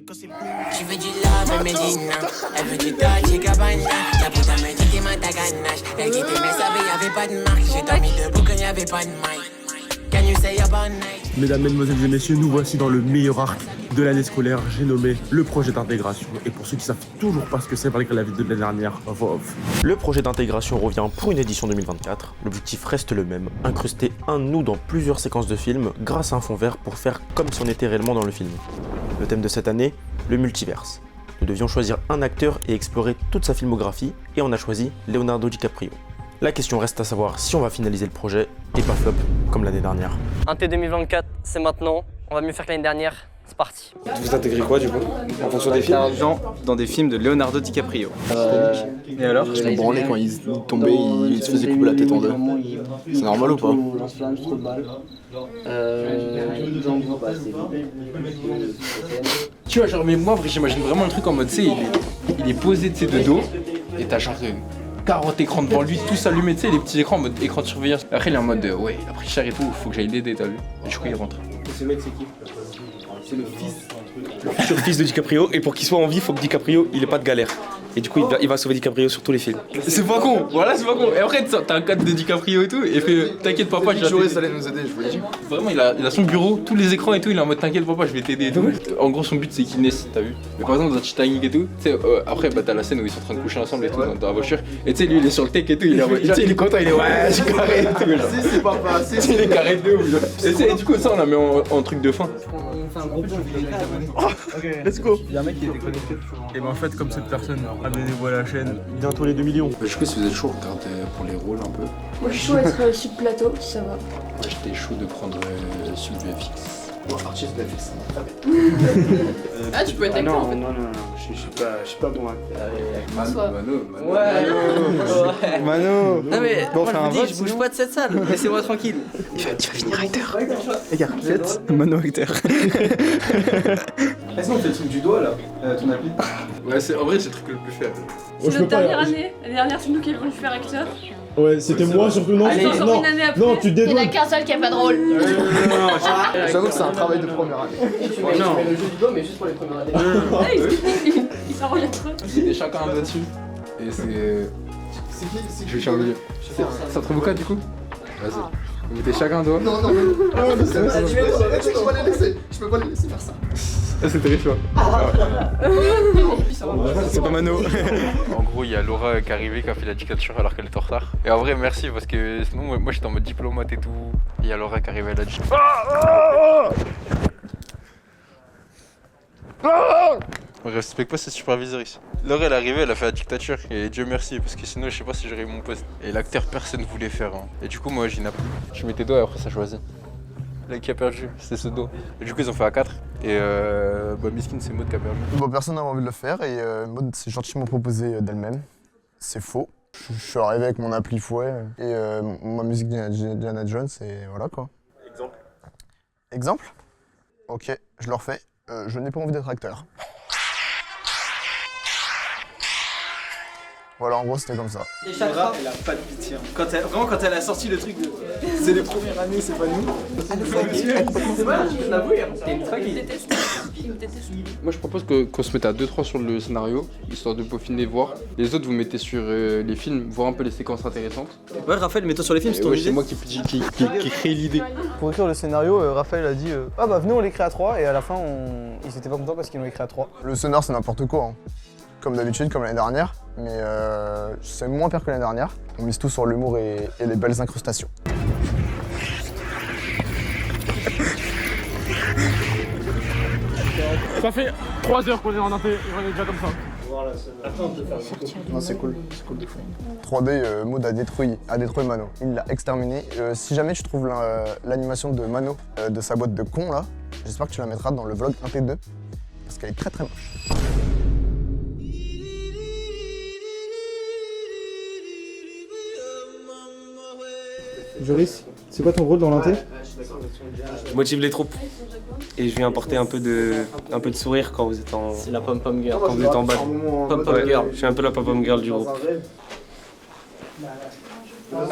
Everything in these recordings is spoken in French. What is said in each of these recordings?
Tu veux du love, mais dis non. Elle veut du Dolce Gabbana. La puta me dit qu'il m'a ta ganache. Elle dit t'aimais ça, mais y'avait pas de marque. J'ai dormi debout quand y'avait pas de mic. Can you say about night? Mesdames, mesdemoiselles et messieurs, nous voici dans le meilleur arc de l'année scolaire. J'ai nommé le projet d'intégration. Et pour ceux qui savent toujours pas ce que c'est malgré la vidéo de l'année dernière, le projet d'intégration revient pour une édition 2024. L'objectif reste le même, incruster un nous dans plusieurs séquences de films grâce à un fond vert pour faire comme si on était réellement dans le film. Le thème de cette année, le multiverse. Nous devions choisir un acteur et explorer toute sa filmographie et on a choisi Leonardo DiCaprio. La question reste à savoir si on va finaliser le projet et pas flop comme l'année dernière. Inté 2024, c'est maintenant. On va mieux faire que l'année dernière. C'est parti. Vous intégrez quoi du coup? En fonction des films? Dans des films de Leonardo DiCaprio. Et alors? Je me branlais quand il tombait, il se faisait couper la tête en deux. C'est normal ou pas? Tu vois, genre, mais moi, j'imagine vraiment le truc en mode, tu sais, il est posé de dos, et t'as genre 40 écrans devant lui, tout allumé, tu sais, les petits écrans en mode écran de surveillance. Après, il est en mode, ouais, il a pris cher et tout, faut que j'aille l'aider, t'as vu? Et du coup, il rentre. Et ce mec, c'est qui? C'est le fils. Le futur fils de DiCaprio, et pour qu'il soit en vie, faut que DiCaprio, il ait pas de galère. Et du coup, il va sauver DiCaprio sur tous les films. C'est pas con, voilà, c'est pas con. Et après, t'as un cadre de DiCaprio et tout, et fait, t'inquiète papa, je vais ça allait nous aider, je vous l'ai dit. Vraiment, il a son bureau, tous les écrans et tout, il est en mode t'inquiète papa, je vais t'aider et tout. En gros, son but c'est qu'il naisse, t'as vu. Mais par exemple, dans Titanic et tout, tu sais, après, bah t'as la scène où ils sont en train de coucher ensemble et tout, dans la voiture. Et tu sais, lui, il est sur le tech et tout, il est en mode, il est content, il est ouais, j'ai carré et tout. Si, c'est pas assez. Il est carré de ouf. Et du coup, ça, on l'a mis en truc de fin. Let's go. Il y a un mec qui est déconnecté. Et ben en fait, comme cette personne avait dévoilé la chaîne, bientôt les 2 millions. Je sais pas si vous êtes chaud, regardez pour les rôles un peu. Moi je suis chaud d'être sur le plateau, si ça va. Moi j'étais chaud de prendre sur le VFX. Bon, artiste VFX. Ah, tu peux être acteur en fait. Non, je suis pas bon. Mano. Mano. Non mais, Bon, moi on fait un je vous vote, dis, je bouge pas de cette salle. Laissez-moi tranquille. Tu vas finir acteur. Regarde, faites Mano acteur. Est-ce qu'on fait le truc du doigt là, ton appli? Ouais, en vrai, c'est le truc le plus faible. C'est notre dernière année. La dernière, c'est nous qui avons dû faire acteur. Ouais, c'était moi surtout, non? Allez, Non, une année après. non, tu Il y en a dédouanes. qu'un seul qui a pas de rôle. J'avoue que c'est un travail de première année. Non. le jeu du doigt, mais juste pour les premières années. Il s'enregistre. C'était chacun un doigt dessus. Et c'est. Je vais au milieu. Ça te provoque du coup? Vas-y. Vous mettez chacun un doigt. Non, je peux pas les laisser faire ça. C'est terrifiant. C'est pas Mano. En gros, il y a Laura qui est arrivée, qui a fait la dictature alors qu'elle est en retard. Et en vrai, merci parce que sinon, moi j'étais en mode diplomate et tout. Et il y a Laura qui est arrivée, elle a dit. On respecte pas ses superviseurs ici. Laura elle est arrivée, elle a fait la dictature et Dieu merci parce que sinon je sais pas si j'aurais eu mon poste. Et l'acteur personne voulait faire. Hein. Et du coup moi j'ai nappé. Je mets tes doigts et après ça choisit. Là qui a perdu, c'est ce dos. Et du coup ils ont fait à 4 et Miskin c'est Maud qui a perdu. Bon, personne n'avait envie de le faire et Maud s'est gentiment proposée d'elle-même. C'est faux. Je suis arrivé avec mon appli fouet et ma musique Diana Jones et voilà quoi. Exemple? Ok, je le refais. Je n'ai pas envie d'être acteur. Voilà, en gros, c'était comme ça. Et Laura, elle a pas de pitié. Vraiment, quand elle a sorti le truc de. C'est les premières années, c'est pas nous. C'est pas, je l'avoue, c'était une Il me déteste. Il me déteste. Moi je propose qu'on se mette à 2-3 sur le scénario, histoire de peaufiner, voir. Les autres vous mettez sur les films, voir un peu les séquences intéressantes. Ouais, Raphaël, mets-toi sur les films, c'est ton Ouais, idée. c'est moi qui crée l'idée. Pour écrire le scénario, Raphaël a dit ah bah venez on l'écrit à 3 et à la fin ils étaient pas contents parce qu'ils l'ont écrit à 3. Le scénar, c'est n'importe quoi. Hein. Comme d'habitude, comme l'année dernière, mais c'est moins pire que l'année dernière. On mise tout sur l'humour et les belles incrustations. Ça fait 3 heures qu'on est en inté, on est déjà comme ça. Non, c'est cool de fou. 3D, Maud a détruit Mano. Il l'a exterminé. Si jamais tu trouves l'animation de Mano de sa boîte de con là, j'espère que tu la mettras dans le vlog 1T2 parce qu'elle est très très moche. Joris, c'est quoi ton rôle dans l'inté? Je motive les troupes. Et je viens apporter un peu de sourire quand vous êtes en. C'est la pom-pom girl. Quand vous êtes en bas. Pom-pom girl. Je suis un peu la pom-pom girl du groupe.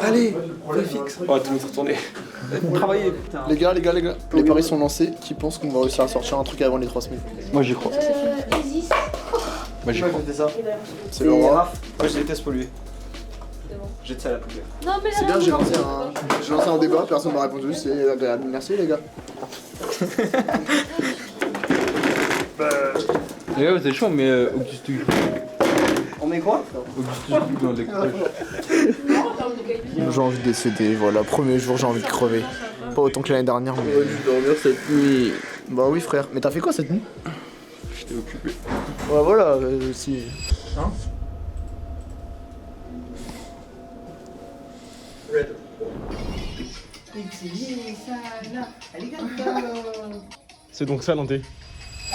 Allez, fixe. Oh, tout le monde s'est retourné. Travaillez. Les gars, les paris sont lancés. Qui pense qu'on va réussir à sortir un truc avant les 3 semaines? Moi j'y crois. Moi j'y crois. ça. C'est le roi. Moi je déteste polluer. Jette ça à la poubelle. Non, mais C'est bien, j'ai lancé un débat, personne m'a répondu, c'est agréable. Merci les gars. Les gars, vous êtes chaud, mais Augustus. On met quoi? Augustus dans l'école. J'ai envie de décéder, voilà, premier jour j'ai envie de crever. Pas autant que l'année dernière, mais... dormir cette nuit. Bah oui frère, mais t'as fait quoi cette nuit? J'étais occupé. Ouais voilà, si... Hein? C'est donc ça, Nantais.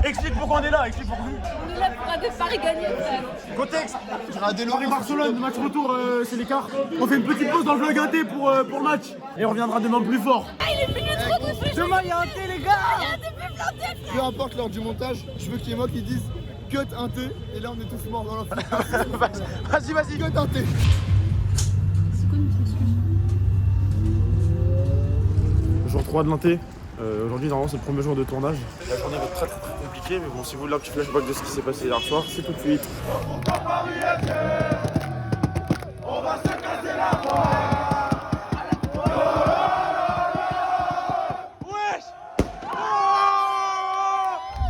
Explique pourquoi on est là, explique pourquoi. on est là pour un des paris gagnés, frère. Contexte. Paris-Barcelone, match retour, c'est l'écart. On fait une petite pause dans le vlog inté pour le match. Et on reviendra demain plus fort. Ah, il est venu trop de feu. Demain, il y a un thé, les gars. Peu importe l'heure du montage, je veux qu'il y ait moi qui dise cut un thé, et là on est tous morts dans la foule. Vas-y. Cut un thé. C'est quoi notre excuse? Jour 3 de l'inté. Aujourd'hui, normalement, c'est le premier jour de tournage. La journée va être très compliquée, mais bon, si vous voulez un petit flashback de ce qui s'est passé hier soir, c'est tout de suite. On va se casser la voix.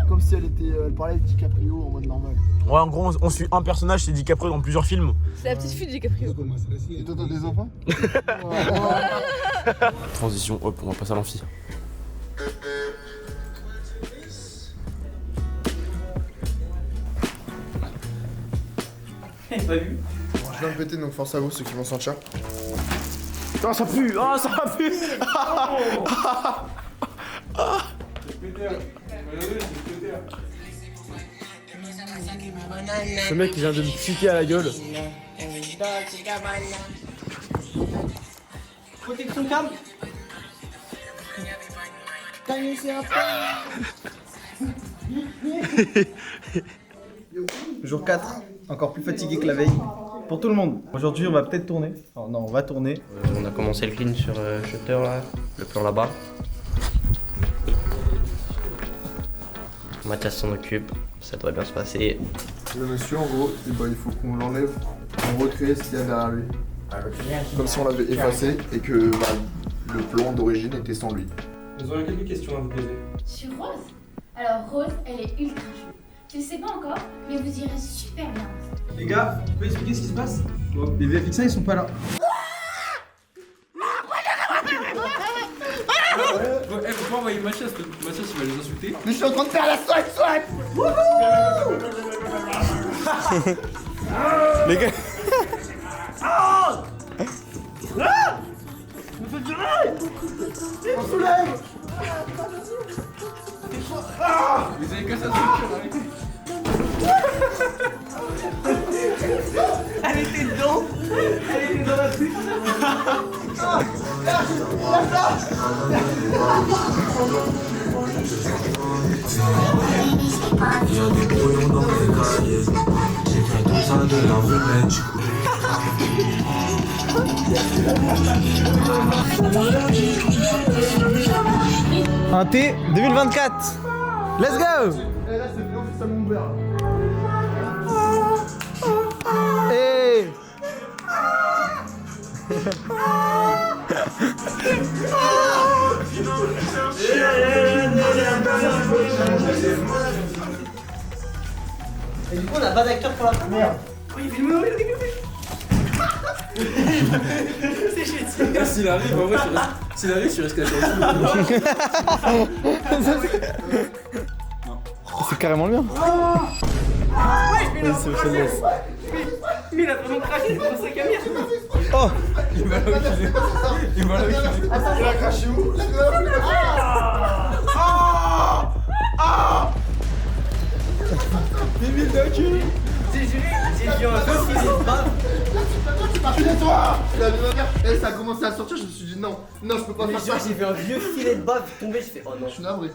Comme si elle parlait de DiCaprio en mode normal. Ouais, en gros, on suit un personnage, c'est DiCaprio dans plusieurs films. C'est la petite fille de DiCaprio. Et toi t'as des enfants? Transition, hop, on va passer à l'amphi. Pas vu. Je viens de péter, donc force à vous ceux qui vont sentir. Ah, ça pue! Ah, ça pue! Ce mec, il vient de me piquer à la gueule. Protection cam. Jour 4, encore plus fatigué que la veille. Pour tout le monde. Aujourd'hui, on va peut-être tourner. Enfin, non, on va tourner. On a commencé le clean sur Shutter là, le plan là-bas. Mathias s'en occupe, ça devrait bien se passer. Le monsieur, en gros, il faut qu'on l'enlève, on recrée ce qu'il y a derrière lui. Comme si on l'avait effacé et que le plan d'origine était sans lui. Nous aurions quelques questions à vous poser. Sur Rose? Alors Rose, elle est ultra chou. Je ne sais pas encore, mais vous irez super bien. Les gars, vous pouvez expliquer ce qui se passe? Les VFX ils sont pas là. Faut pas envoyer Mathias, Mathias il va les insulter. Mais je suis en train de faire la swipe. Les gars. On soulève. Vous avez que ça structure avec. Elle était dedans. Elle était dans la pute. Il y a des brouillons dans les cahiers. J'écris tout ça de la rumette. Un T 2024. Let's go. Et là, c'est officiellement ouvert. Hey. Et du coup, on a pas d'acteur pour la première. S'il arrive, en vrai, s'il arrive, tu restes caché. C'est carrément le mien. Mais il a vraiment craché dans sa caméra. Oh. Il m'a l'occupé. Il m'a l'occupé. Attends, il a craché où? Débile de cul. J'ai vu un deux filets de bave. Tais-toi! La manière, ça a commencé à sortir, je me suis dit non, je peux pas faire ça. J'ai vu un vieux filet de bave tomber, je fais oh non. Je suis navré.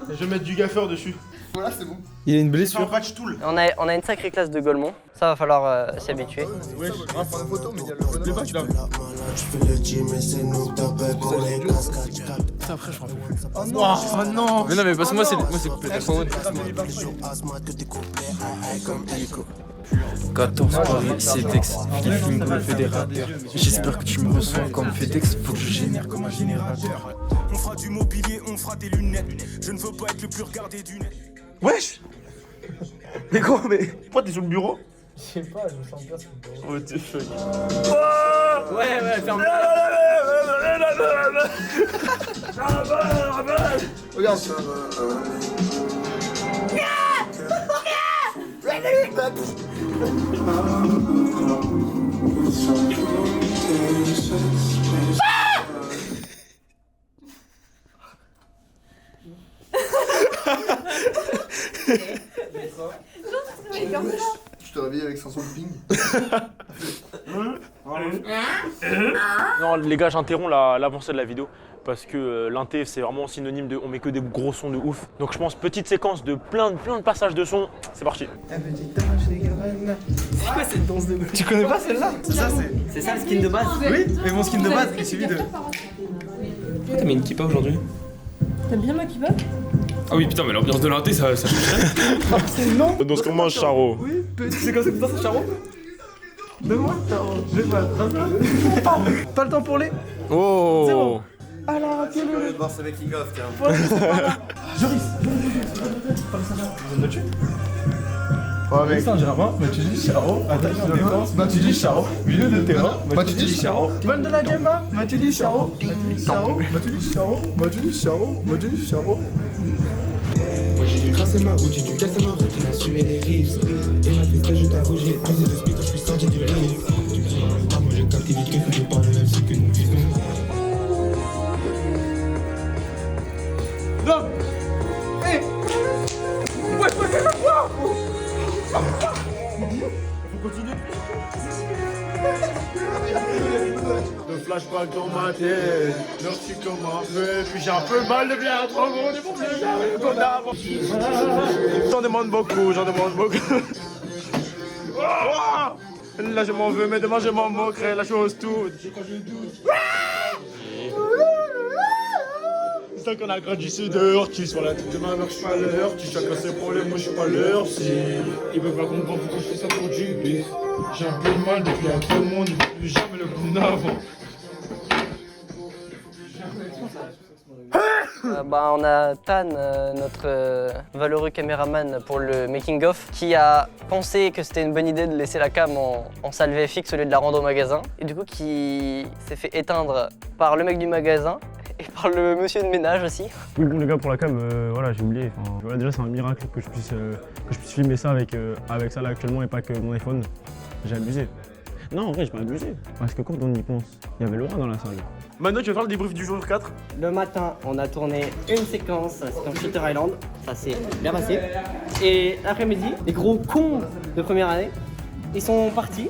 Je vais mettre du gaffeur dessus. Voilà, c'est bon. Il a une blessure. On a une sacrée classe de Gaulmont. Ça va falloir s'y habituer. Ouais, je vais prendre une photo, mais il y a le bonhomme. Tu l'as vu? Putain, après, je m'en fous plus. Oh non. Mais non, mais parce que moi, c'est coupé. 14 Paris, CEDEX, Philippe Confédérateur. J'espère que tu me reçois comme FedEx, faut que je génère comme un générateur. On fera du mobilier, on fera des lunettes. Je ne veux pas être le plus regardé du net. Wesh. Mais gros, mais pourquoi t'es sur le bureau? Je sais pas, je me sens bien sur le bureau. Oh, t'es feu. Ouais, ferme. Regarde ça. Tu te réveilles avec 500 de ping. Non, les gars, j'interromps l'avancée de la vidéo parce que l'inté, c'est vraiment synonyme de on met que des gros sons de ouf. Donc je pense petite séquence de plein de passages de sons. C'est parti. C'est quoi cette danse de Tu connais pas celle-là? C'est ça le skin de base? Oui, mais mon skin de base est suivi de. T'as mis une kippa aujourd'hui? T'aimes bien ma kippa? Ah oui, putain, mais l'ambiance de l'inté, ça change. C'est non. Dans ce qu'on mange, Charo. Oui, petit, c'est comme ça que ça, c'est Charo. Donne-moi, Charo. Je vais pas. Pas le temps pour les. Oh. Zéro. Alors, tiens le. voir ce mec qui goffe, tiens. Joris. Ouais, mec. Saint-Germain, Matuidi Charo, attaque en défense, Matuidi Charo, milieu de terrain, Matuidi Charo, balle de la Gemma, Matuidi Charo, Matuidi Charo, Matuidi Charo, Matuidi Charo, Matuidi Charo. Moi j'ai dû tracer ma route, j'ai dû casser ma route, il a suivi les rives. Et ma fille, je t'avoue, j'ai plus de speed quand je suis sorti du rive. Moi j'ai capté vite que je parle même si que nous vivons. Non. Hé. Ouais, Faut continuer. Le flashback dans ma tête, merci comment on fait. Puis j'ai un peu mal de bien trop gros, des bons qu'on a. J'en demande beaucoup, j'en demande beaucoup. Là je m'en veux, mais demain je m'en moquerai, la chose toute. C'est ça qu'on a grandi dehors, qui sur la tête de ma mère, je suis pas l'heure. Tu chacun ses problèmes, moi je suis pas l'heure. Ils veulent pas comprendre pourquoi je fais ça pour du bif. J'ai un peu de mal depuis un peu de monde, il ne plus jamais le coup d'avant. On a Tan, notre valeureux caméraman pour le making-of, qui a pensé que c'était une bonne idée de laisser la cam en salle VFX au lieu de la rendre au magasin. Et du coup, qui s'est fait éteindre par le mec du magasin et par le monsieur de ménage aussi. Oui, bon les gars, pour la cam, voilà, j'ai oublié. Enfin, voilà, déjà, c'est un miracle que je puisse filmer ça avec ça là actuellement et pas que mon iPhone. J'ai abusé. Non, en vrai, j'ai pas abusé. Parce que quand on y pense, il y avait Laura dans la salle. Mano, tu veux faire le débrief du jour 4? Le matin, on a tourné une séquence, c'est comme Shutter Island, ça s'est bien passé. Et l'après-midi, les gros cons de première année, ils sont partis,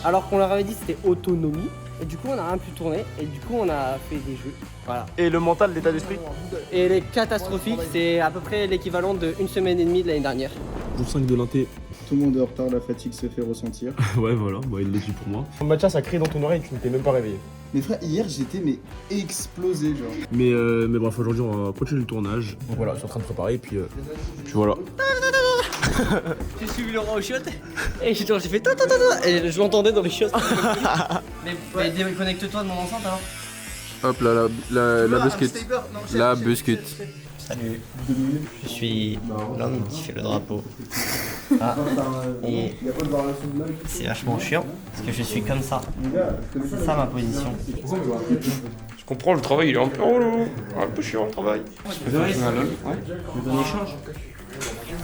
alors qu'on leur avait dit que c'était autonomie. Et du coup, on a rien pu tourner, et du coup, on a fait des jeux. Voilà. Et le mental, l'état d'esprit? Et les catastrophiques, c'est à peu près l'équivalent d'une semaine et demie de l'année dernière. Jour 5 de l'inté. Tout le monde est en retard, la fatigue se fait ressentir. Ouais, voilà, bah, il l'est dit pour moi. Mathias a crié dans ton oreille, tu n'étais même pas réveillé. Mais frère, hier j'étais explosé genre. Mais bref, aujourd'hui, on va continuer le tournage. Donc voilà, je suis en train de préparer, puis voilà. J'ai suivi Laurent aux chiottes et j'ai fait ta ta ta ta et je l'entendais dans les chiottes. mais déconnecte-toi de mon enceinte alors. Hop là, la busquette. La busquette. Salut, je suis l'homme qui fait le drapeau. Ah, et c'est vachement chiant parce que je suis comme ça. C'est ça ma position. Je comprends, le travail il est un peu relou, un peu chiant le travail. Je peux faire un échange.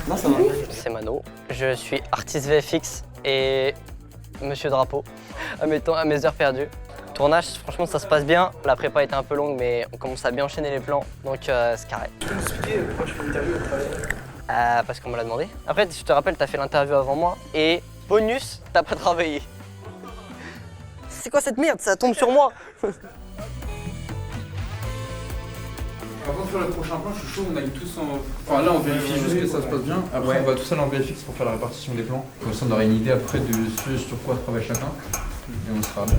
Non, ça va. C'est Mano. Je suis artiste VFX et monsieur Drapeau à mes heures perdues. Tournage, franchement, ça se passe bien. La prépa était un peu longue, mais on commence à bien enchaîner les plans, donc c'est carré. Tu peux nous expliquer pourquoi tu fais l'interview au travail? Parce qu'on me l'a demandé. Après, je te rappelle, t'as fait l'interview avant moi et bonus, t'as pas travaillé. C'est quoi cette merde? Ça tombe sur moi. Avant de faire le prochain plan, je suis chaud, on aille tous en. Enfin là, on vérifie juste que ça se passe bien. Après, on va tous aller en VFX pour faire la répartition des plans. Comme ça, on aura une idée après de ce sur quoi travaille chacun. Et on sera bien.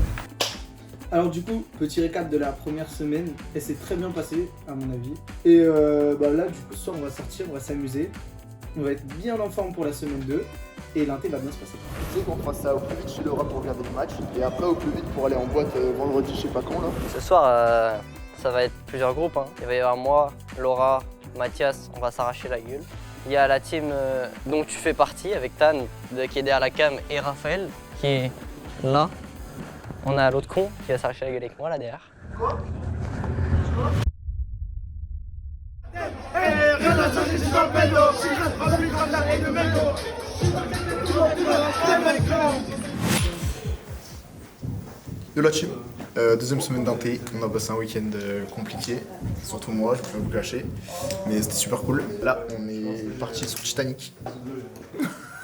Alors du coup, petit récap de la première semaine, elle s'est très bien passée à mon avis. Et là du coup ce soir on va sortir, on va s'amuser. On va être bien en forme pour la semaine 2 et l'inté va bien se passer. Tu sais qu'on fera ça au plus vite chez Laura pour regarder le match et après au plus vite pour aller en boîte vendredi je sais pas quand là. Ce soir, ça va être plusieurs groupes. Hein. Il va y avoir moi, Laura, Mathias, on va s'arracher la gueule. Il y a la team dont tu fais partie avec Tan qui est derrière la cam et Raphaël qui est là. On a l'autre con qui va s'arracher la gueule avec moi là derrière. Quoi? De la team. Deuxième semaine d'inté, on a passé un week-end compliqué, surtout moi, je peux vous cacher, mais c'était super cool. Là, on est parti sur Titanic.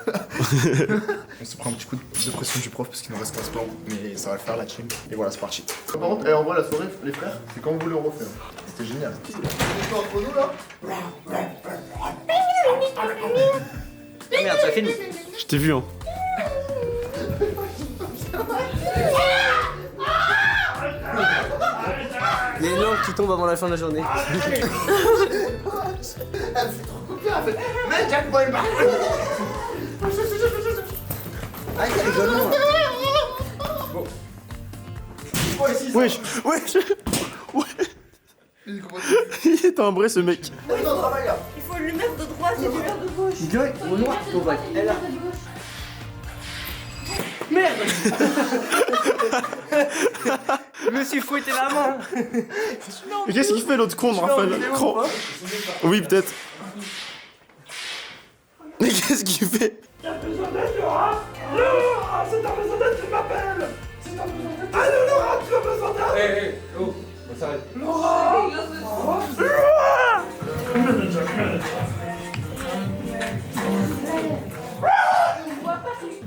On se prend un petit coup de pression du prof parce qu'il nous reste 15 plans, mais ça va le faire la team. Et voilà, c'est parti. Par contre, en vrai, la soirée, les frères, c'est quand vous voulez on refait. C'était génial. C'est entre nous là? Ah merde, ça filme. Je t'ai vu, hein. Les langues qui tombent avant la fin de la journée. Mais Jack Boy Ah, il rigole là. Wesh. Il est timbré ce mec. Il faut le mettre de droite et le mettre de gauche. Au noir, au vrai. Elle a. Merde. Je me suis fouetté la main. Mais qu'est-ce qu'il fait l'autre con de Raphaël? Oui, peut-être. Mais qu'est-ce qu'il fait? T'as besoin d'aide, Laura? Laura, c'est ta besoin d'aide qui m'appelle! C'est ta besoin d'aide! Allez, Laura, tu as besoin d'aide! Hé, oh, on s'arrête. Laura!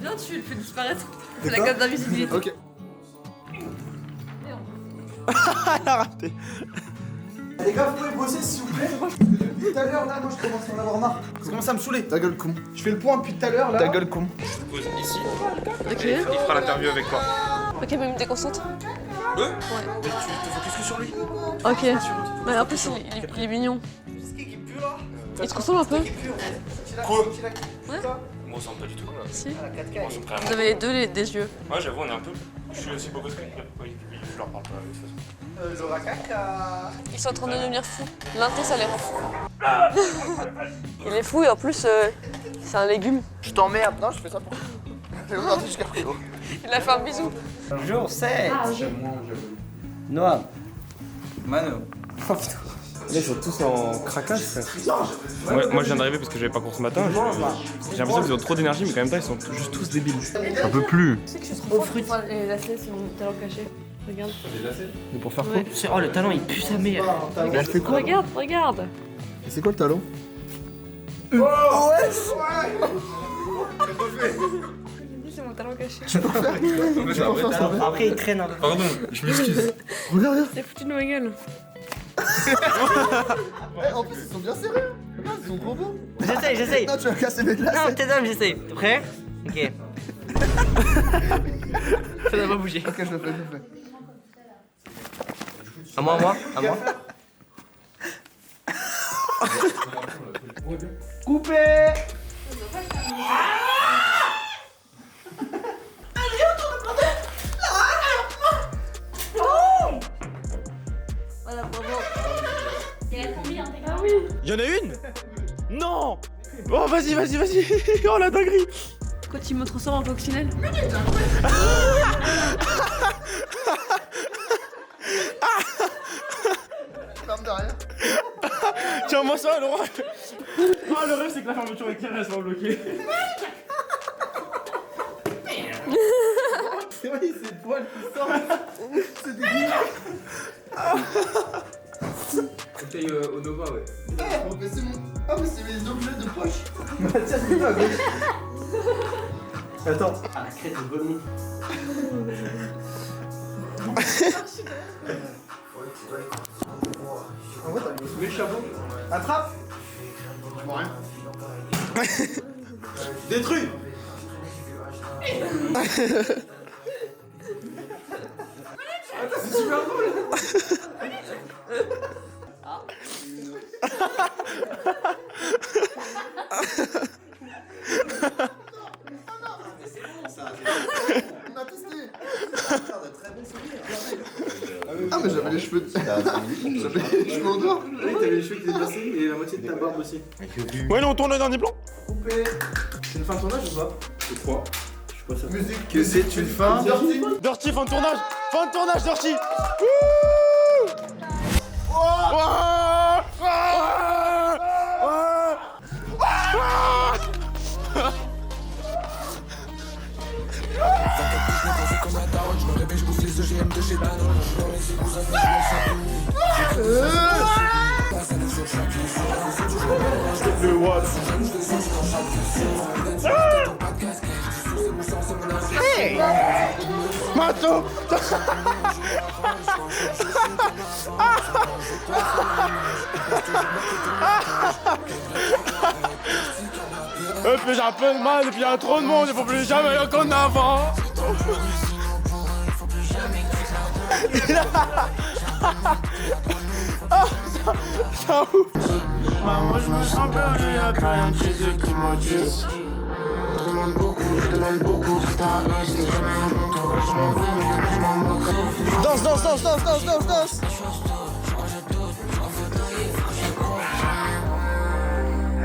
Viens, tu le fais disparaître. C'est la carte d'invisibilité. Ok. Elle a raté. Les gars, vous pouvez bosser s'il vous plaît? Depuis tout à l'heure là, moi je commence à en avoir marre. Ça commence à me saouler. Ta gueule con. Je fais le point depuis tout à l'heure là. Ta gueule con. Je te pose ici. Ok. Il fera l'interview avec toi. Ok, mais me déconcentre. Ouais. Ouais. Mais tu te focuses que sur lui. Ok. Mais en plus, il est mignon. Il te ressemble un peu. Quoi? Ouais. Moi, ça ressemble pas du tout. Si. Moi, ça ressemble Vous carrément. avez les deux des yeux. Ouais, j'avoue, on est un peu. Je suis aussi beau que lui. Oui, je leur parle pas de toute façon. Laura caca. Ils sont en train de devenir fous. L'inté, ça les rend fous. Il est fou et en plus, c'est un légume. Je t'emmerde. Non, je fais ça pour. Fais où jusqu'à frérot. Il a fait un bisou. Jour 7. J'aime moins, j'avoue. Noam. Mano. Oh putain. Là, ils sont tous en craquage, frère. Ouais, moi je viens d'arriver parce que j'avais pas cours ce matin. J'ai l'impression qu'ils ont trop d'énergie, mais en même temps ils sont juste tous débiles. J'en peux plus. Tu sais que je suis trop forte pour les lacets, c'est mon talent caché. Regarde. Mais pour faire Ouais. quoi? Oh, le talent, il pue sa mère. Mais elle fait quoi? Regarde, regarde. Et c'est quoi le talon? Oh ouais. C'est mon talent caché. Tu peux faire ça. Après, il traîne un peu. Pardon, je m'excuse. Regarde. C'est foutu de ma gueule. En plus, ils sont bien sérieux. Regarde, ils sont trop beaux. J'essaye. Non, tu vas casser mes glaces. Non, t'es d'homme, j'essaye. T'es prêt? Ok. Ça n'a pas bougé. Ok, je le fais. À moi. Coupé. Voilà, bravo. Il y a combien Ah oui. Y'en a une? Non! Oh, vas-y. Oh, la dinguerie! Quand il me transforme en coccinelle. Ferme derrière. Tiens, moi ça, Laura! Oh, le rêve, c'est que la fermeture éclair reste pas bloquée. C'est vrai, c'est le poil qui sort. C'est dégueulasse. Essaye au Nova, ouais. Mais c'est mon. Ah, mais c'est mes objets de poche. Mathias, c'est pas à gauche. Attends. Ah, la crête de vomi. En vrai, t'as mis le chapeau. Attrape. Bon, rien. Détruit. Attends, c'est super drôle. On a testé. Ah mais j'avais les cheveux j'avais les cheveux en dehors. Oui, t'avais les cheveux qui dépassaient et la moitié de ta barbe aussi. Ouais, non, on tourne le dernier plan. Coupé. C'est une fin de tournage ou pas? Je crois. Je suis pas sûr. Musique. Que c'est une fin. Dirty, fin de tournage. Fin de tournage, Dirty. Le what? Hey! Mato! Et puis j'ai un peu de mal, et puis il y a trop de monde, il faut plus jamais qu'on avance. Ça ouf. Moi je me sens perdu, y'a plus rien de chez eux qui motive. Je demande beaucoup, c'est ta haine, c'est jamais un bon tour. Je m'en veux, mais je m'en moque. Danse.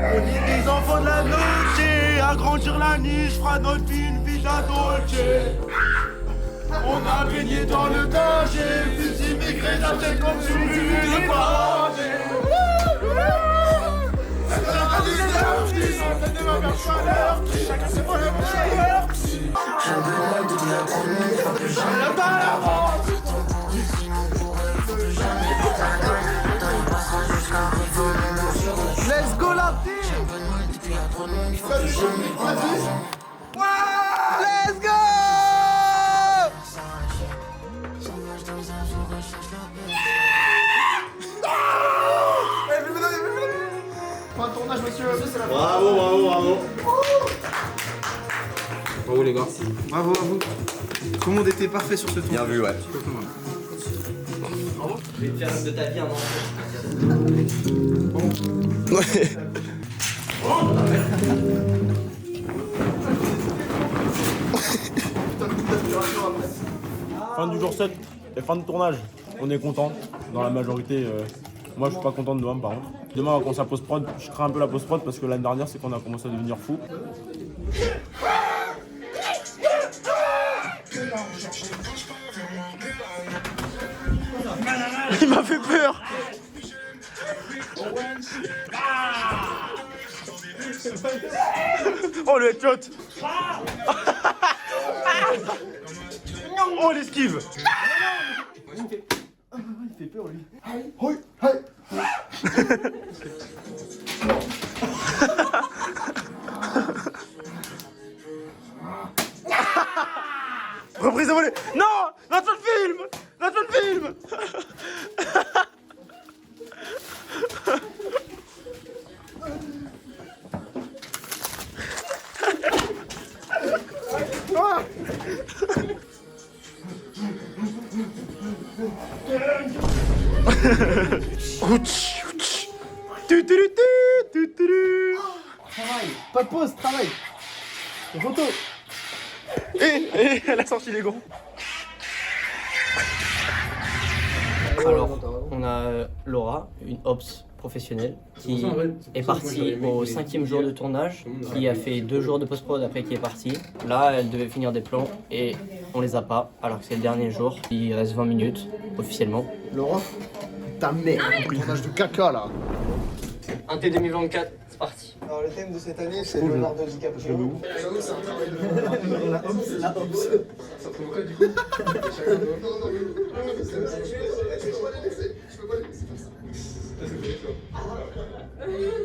On est des enfants de la noche, agrandir la niche fera notre vie une vie d'adolescent. On a baigné dans le danger, plus immigrés la tête comme sur une parade. Chacun ses problèmes, j'ai un peu mal de dire à trop de monde, faut plus jamais pas l'avance. Let's go la team. Let's go. Fin de tournage monsieur. Bravo. Bravo les gars. Bravo à vous. Tout le monde était parfait sur ce tour. Bien vu, ouais. Je vais te faire de ta vie un enfant. Fin du jour 7 et fin de tournage. On est content. Dans la majorité, moi je suis pas content de demain par contre. Demain on va commencer la post-prod. Je crains un peu la post-prod parce que l'année dernière c'est qu'on a commencé à devenir fou. Il m'a fait peur. Oh le headshot. Oh l'esquive. Il fait peur lui. Reprise de volée. Non, notre film. Travail. Pas de pause, travail. Roto. Et elle a sorti les gants. Alors, on a Laura, une ops professionnelle, qui est partie au 5e jour de tournage, qui a fait 2 jours de post-prod après qui est partie. Là, elle devait finir des plans et on les a pas, alors que c'est le dernier jour. Il reste 20 minutes, officiellement. Laura, ta mère, un tournage de caca là. Un T 2024, c'est parti. Alors le thème de cette année c'est Leonardo DiCaprio. J'avoue c'est un travail de La ops. Ça provoque du coup.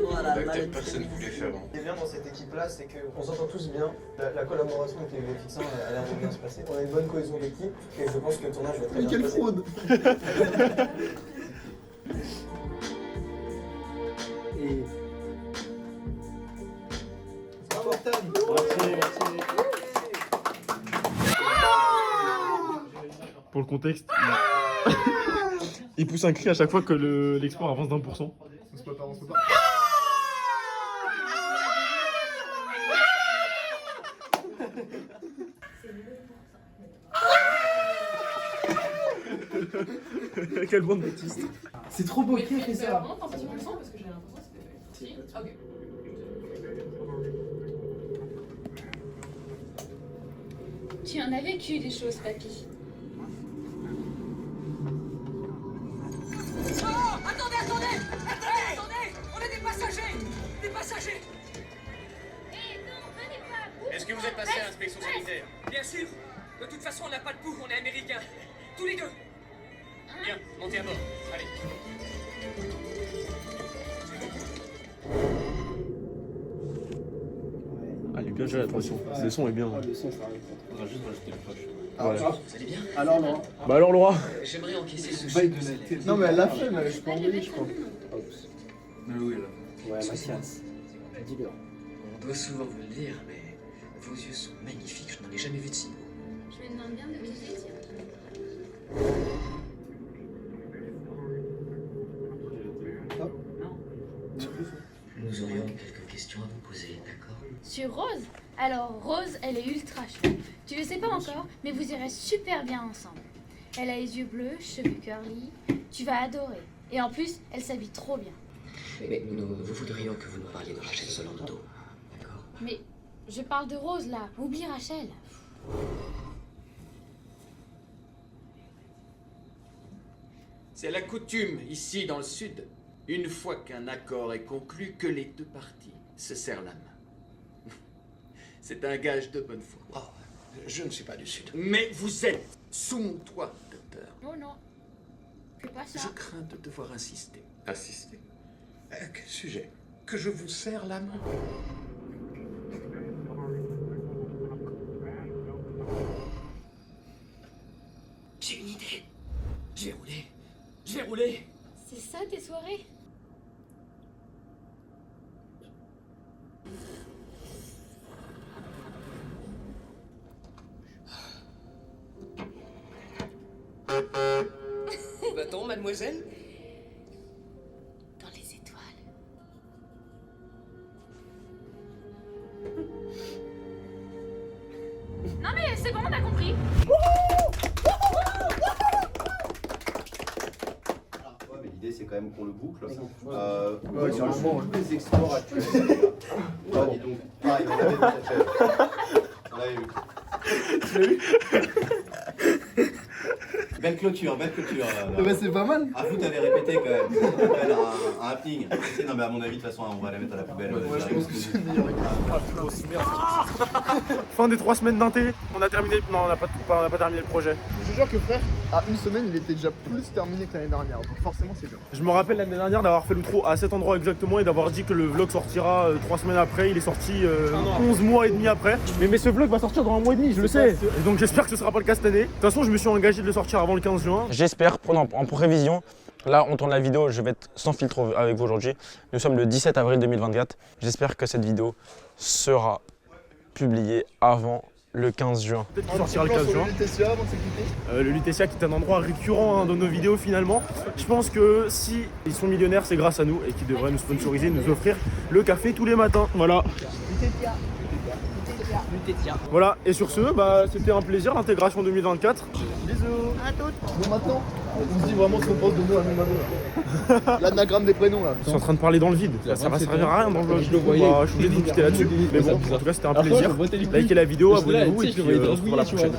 Voilà. l'acteur, personne ne voulait faire. Ce qui est bien dans cette équipe-là, c'est qu'on s'entend tous bien. La collaboration avec les VFX1 a l'air de bien se passer. On a une bonne cohésion d'équipe et je pense que le tournage va très bien se passer. Mais quelle fraude Et... Bravo Tan. Pour le contexte, il pousse un cri à chaque fois que l'export avance d'1%. On se prépare, on se prépare. Quelle bande Baptiste. C'est trop beau qui a fait ça. Vraiment, t'en fais du son parce que j'ai l'impression que c'était. Si. Ok. Tu en as vécu des choses, papy. Oh, attendez! On est des passagers! Des passagers! Est-ce que vous êtes passé à l'inspection sanitaire? Bien sûr! De toute façon, on n'a pas de boue, on est américains. Tous les deux! Bien, montez à bord. Allez. Ah, il est bien géré la transition. Le son est bien. Le son, ça arrive. On va juste rajouter le flash. Ouais. Vous allez bien? Alors, Laura. Bah alors, Laura. J'aimerais encaisser ce Bail choc. de la tête. Non, mais elle l'a fait, mais je peux en donner, je crois. Mais oui, là. Ouais, Mathias. Dis-le. On doit souvent vous le dire, mais vos yeux sont magnifiques. Je n'en ai jamais vu de si beaux. Je me demande bien de qui c'est, tiens. Nous aurions quelques questions à vous poser, d'accord? Sur Rose? Alors, Rose, elle est ultra chouette. Tu le sais pas encore, mais vous irez super bien ensemble. Elle a les yeux bleus, cheveux curly. Tu vas adorer. Et en plus, elle s'habille trop bien. Mais nous voudrions que vous nous parliez de Rachel Solando, d'accord? Mais je parle de Rose là. Oublie Rachel. C'est la coutume ici dans le sud, une fois qu'un accord est conclu, que les deux parties se serrent la main. C'est un gage de bonne foi. Oh, je ne suis pas du sud. Mais vous êtes sous mon toit, docteur. Oh non. Fais pas ça. Je crains de devoir insister. Insister. À quel sujet? Que je vous serre la main? J'ai une idée. Je vais rouler. Je vais rouler. C'est ça tes soirées? Où va-t-on, mademoiselle? Dans les étoiles. Non mais c'est bon, on a compris. Ouais, mais l'idée c'est quand même qu'on le boucle. Ouais, sur le moment, tous les exports actuels. Ah, dis donc. Ah, il en avait vu cette chaîne. On l'avait vu. Tu l'as vu? Belle clôture, belle clôture. Bah, c'est pas mal. Ah, vous t'avez répété quand même. Ça s'appelle un ping. Non, mais à mon avis, de toute façon, on va la mettre à la poubelle. Ouais, je pense que c'est une meilleure Fin des 3 semaines d'inté, on a terminé. Non, on n'a pas terminé le projet. Je te jure que frère, à une semaine, il était déjà plus terminé que l'année dernière. Donc forcément, c'est bien. Je me rappelle l'année dernière d'avoir fait l'outro à cet endroit exactement et d'avoir dit que le vlog sortira 3 semaines après. Il est sorti 11 mois et demi après. Mais ce vlog va sortir dans un mois et demi, je le sais. Et donc j'espère que ce sera pas le cas cette année. De toute façon, je me suis engagé de le sortir avant le 15 juin. J'espère, en prévision, là on tourne la vidéo, je vais être sans filtre avec vous aujourd'hui. Nous sommes le 17 avril 2024. J'espère que cette vidéo sera publiée avant le 15 juin. Peut-être qu'il sortira le 15 juin. Le Lutetia avant de se quitter. Le Lutetia qui est un endroit récurrent dans nos vidéos finalement. Je pense que si ils sont millionnaires, c'est grâce à nous et qu'ils devraient nous sponsoriser, nous offrir le café tous les matins. Voilà. Voilà, et sur ce, c'était un plaisir l'intégration 2024. Bisous à toutes. Bon, maintenant, on se dit vraiment ce qu'on pense de nous à nous. L'anagramme des prénoms là. Je suis en train de parler dans le vide, ça va servir à rien dans le vlog. Je le voyais. Je suis obligé de vous quitter là-dessus. Mais bon, en tout cas, c'était un plaisir. Likez la vidéo, abonnez-vous et puis on se retrouve la prochaine.